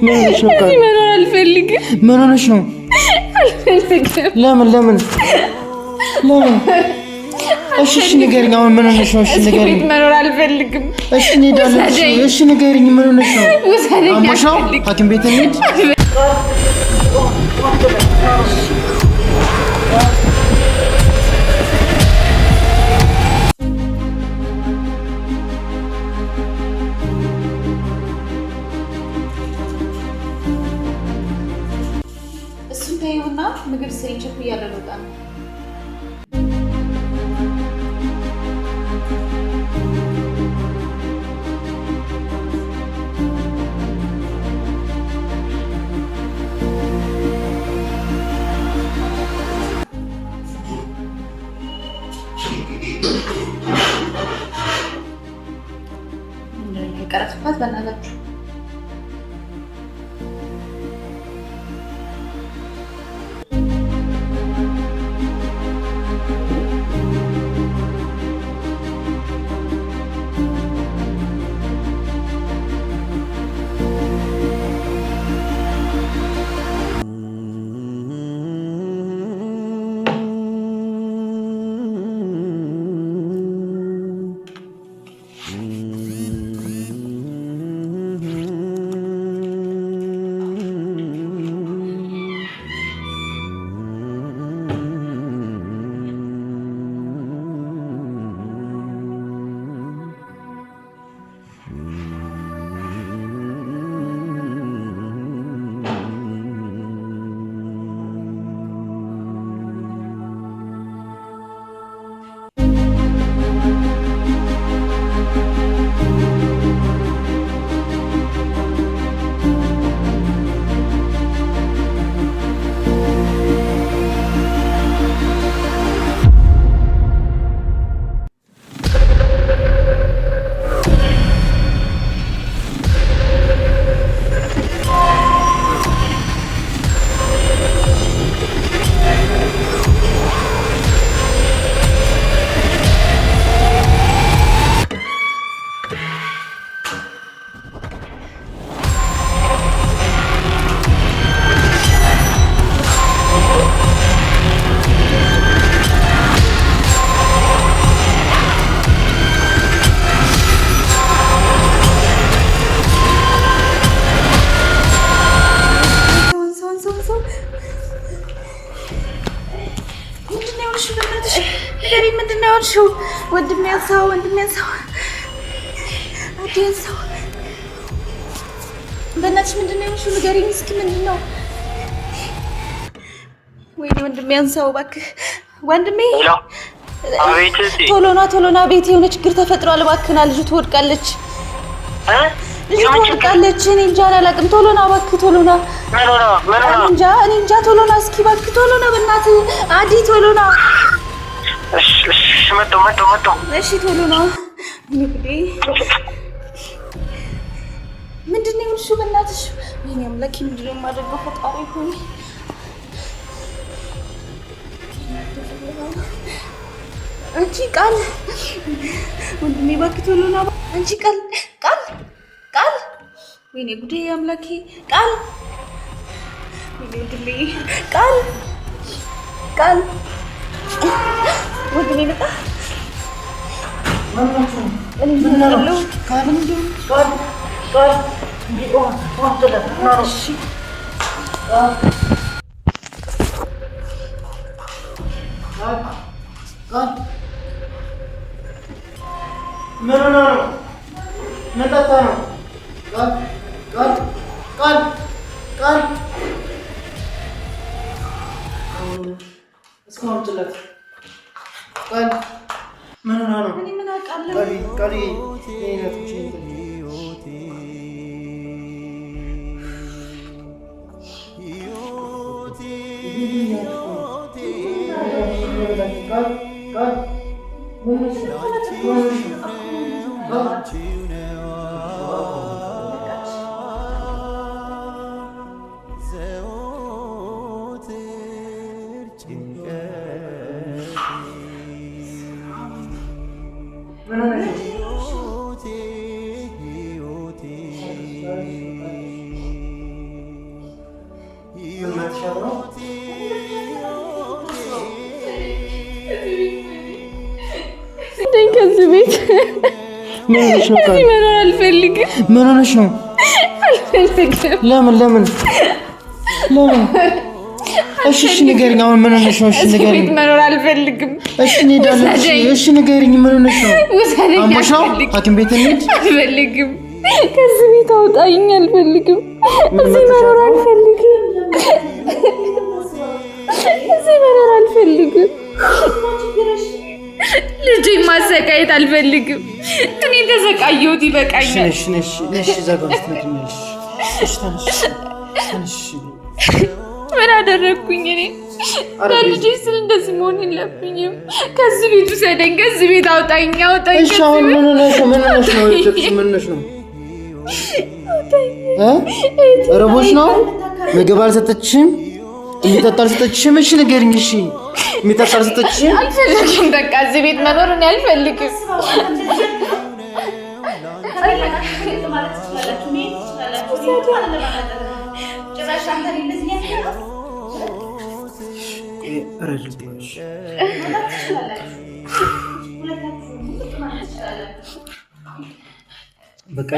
ምን ሆነሽ ነው? መኖር አልፈልግም። ምን ሆነሽ ነው? ለምን? እሺ ንገሪኝ። አሁን ምን ሆነሽ ነው? እሺ ንገሪኝ። መኖር አልፈልግም። እሺ እንሄዳለን። እሺ ንገሪኝ። ምን ሆነሽ ነው? አሞሽ ነው? ሐኪም ቤት እንሂድ። እሱን ተይውና ምግብ ስሪ። ቸኩያለሁ ልወጣ ነው። ቀረጽባት በእናታችሁ። ወንድሜ ያንሳው በእናትሽ ምንድን ነው የሆንሽው? ንገሪኝ እስኪ ምንድን ነው? ወይኔ ወንድሜ ያንሳው እባክህ ወንድሜ። ቶሎና ቤት የሆነ ችግር ተፈጥሯል። እባክህና ልጁ ትወድቃለች። እኔ እንጃ አላውቅም። ቶሎና እባክህ ቶሎና። እኔ እንጃ ቶሎና እስኪ እባክህ ቶሎና በእናትህ አዲ ቶሎና። መጣሁ። እሺ ቶሎና። ምንድን ነው የሆንሽው? በእናትሽ ወይኔ አምላኬ ምንድን ነው የማደርገው? ፈጣሪ ሆይ አንቺ ቃል ወንድሜ እባክህ ቶሎና። አንቺ ቃል ወይኔ ጉዴ አምላኬ ቃል ወንድሜ ቃል ወንድሜ መጣ። ምን? 「ከዚህ ቤት ምን ሆነሽ ነው? እዚህ መኖር አልፈልግም። ምን ሆነሽ ነው? ለምን እሺ ንገሪኝ። አሁን ምን ሆነሽ ነው? እሺ ንገሪኝ። ቤት መኖር አልፈልግም። እሺ እንሄዳለን። እሺ ንገሪኝ። ምን ሆነሽ ነው? አሞሽ ነው? ሐኪም ቤት እንሂድ። አልፈልግም። ከዚህ ቤት አውጣኝ። አልፈልግም። እዚህ መኖር አልፈልግም። እዚህ መኖር አልፈልግም። ልጅ ማሰቃየት አልፈልግም። እኔ ተሰቃየሁት ይበቃኛል። ነሽ ዘጋውት ነሽ። ተነሽ። ምን አደረግኩኝ እኔ? ለልጄ ስል እንደዚህ መሆን የለብኝም። ከዚህ ቤት ውሰደኝ። ከዚህ ቤት አውጣኝ። እሺ አሁን ምን ሆነሽ ነው? ምን ሆነሽ ነው? ረቦሽ ነው? ምግብ አልሰጠችሽም? የሚጠጣ አልሰጠችሽም? እሺ ንገሪኝ። እሺ የሚጠጣ አልሰጠችሽም? አልፈልግም። በቃ እዚህ ቤት መኖር እኔ አልፈልግም። በቃ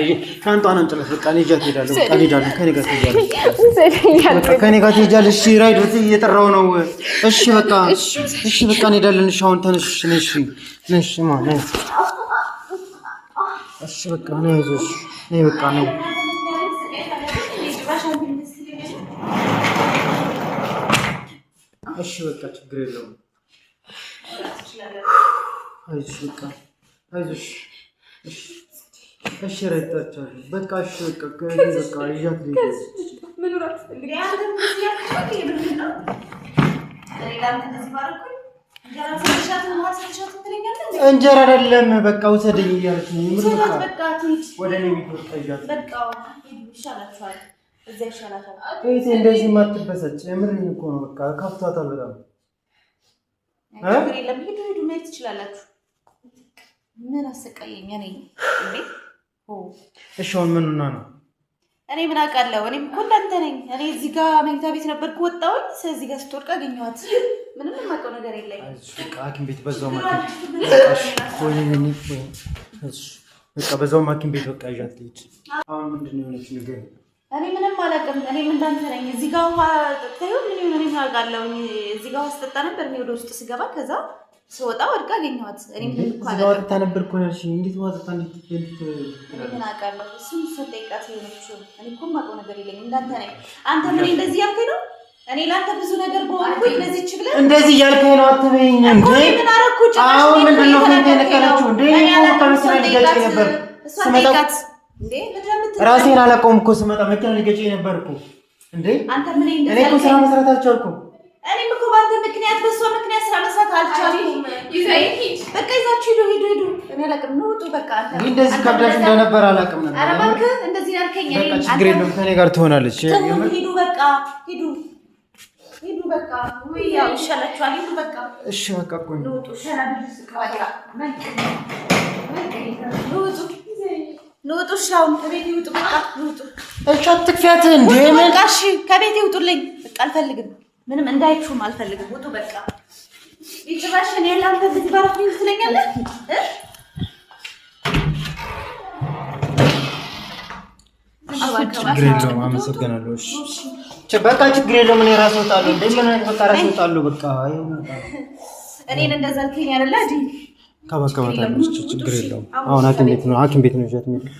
ሻንጣዋን አንጥላት። በቃ እኔ ጃት ሄዳለሁ። በቃ እንሄዳለን። ከኔ ጋር ትሄጃለሽ። በቃ ከኔ ጋር ትሄጃለሽ። እሺ ራይድ እየጠራው ነው። እሺ በቃ እንሄዳለን። እሺ አሁን ተነሽ። ነሽ ማን ነሽ? እሺ በቃ ነው። አይዞሽ ነይ። በቃ ነው። እሺ በቃ ችግር የለውም። አይዞሽ በቃ አይዞሽ። እሺ ረዳቻለሁ። በቃ እሺ በቃ ይዣት ልጅ ምን ወራት ፈልግ እንጀራ አይደለም በቃ ውሰደኝ እያለች ነው። ምን በቃ ወደ እኔ ቤት ወጣ። በቃ ይሻላችኋል። እዚህ ይሻላታል። እይቴ እንደዚህ ማትበሰጭ የምርን እኮ ነው። በቃ ካፍቷታል በጣም ሂዱ መሄድ ትችላላችሁ። ምን አሰቃየኝ እኔ እንዴ? እሺ አሁን ምን ሆና ነው? እኔ ምን አውቃለሁ? እኔም እኮ እንዳንተ ነኝ። እኔ እዚህ ጋር መኝታ ቤት ነበርኩ፣ ወጣሁኝ። ስለዚህ ጋር ስትወድቅ አገኘኋት። ምንም የማውቀው ነገር የለኝም። በቃ ሐኪም ቤት በዛው ሐኪም ቤት በቃ ይዣት ልሂድ። አሁን ምንድን ነው የሆነች ነገር? እኔ ምንም አላውቅም። እኔም እንዳንተ ነኝ። እዚህ ጋር ውሃ ጠጥተው ምን አውቃለሁ? እዚህ ጋር ውስጥ ጠጣ ነበር። እኔ ወደ ውስጥ ስገባ ከዛ ስወጣ ወድቃ አገኘኋት። እኔ ምንም እኮ አላውቅም። ነበር እኮ ነሽ። እንዴት ዋዘታ ምን አውቃለሁ? እሱን ሰጠይቃት ይሆነችው። እኔ እኮ የማውቀው ነገር የለኝም። እንዳንተ ነኝ። አንተ ምን እንደዚህ ያልከኝ ነው? እኔ ላንተ ብዙ ነገር በሆንኩኝ እንደዚህ ችግር እንደዚህ ያልከኝ ነው አትበይኝ እንዴ? ምን አደረኩ? አሁን ምንድን ነው ከእንት የነቀለችው እንዴ? እኔ እኮ ከመስራ ልገጭ ነበር ስመጣ እንዴ? ራሴን አላውቀውም እኮ ስመጣ መኪና ልገጭ ነበር እኮ እንዴ? አንተ ምን እንደዚህ እኔ እኮ ስራ መስራት አልቻልኩም። እኔም እኮ ባንተ ምክንያት በሷ ምክንያት ስራ መስራት አልቻልኩም። በቃ ይዛችሁ ሂዱ። እኔ አላውቅም ነው ውጡ። በቃ አንተ እንደዚህ ከብዳሽ እንደነበር አላውቅም ነበር። ኧረ እባክህ እንደዚህ ያልከኝ እኔ በቃ ችግር የለውም ከእኔ ጋር ትሆናለች። ሂዱ በቃ ሂዱ በቃ ወይ ያው ይሻላችኋል። ሂዱ በቃ እሺ በቃ እኮ ነው ውጡ። ሰላምስ በቃ ነው ሻውን ከቤት ይውጡ። በቃ ይውጡ። እሺ አትክፊያት እንዴ? በቃ እሺ ከቤት ይውጡልኝ። በቃ አልፈልግም። ምንም እንዳይችሁም አልፈልግም። ውጡ በቃ ይጭባሽን ያላንተ ትባረክ ትለኛለህ። ችግር የለውም። አመሰግናለሁ። እሺ በቃ ችግር የለውም። እኔ ራስ ወጣለሁ። እንደምን በቃ ራስ ወጣለሁ። በቃ እኔን እንደዛ አልከኝ አይደለ? ከባከባታለች። ችግር የለውም። አሁን ሐኪም ቤት ነው ይዣት የምሄደው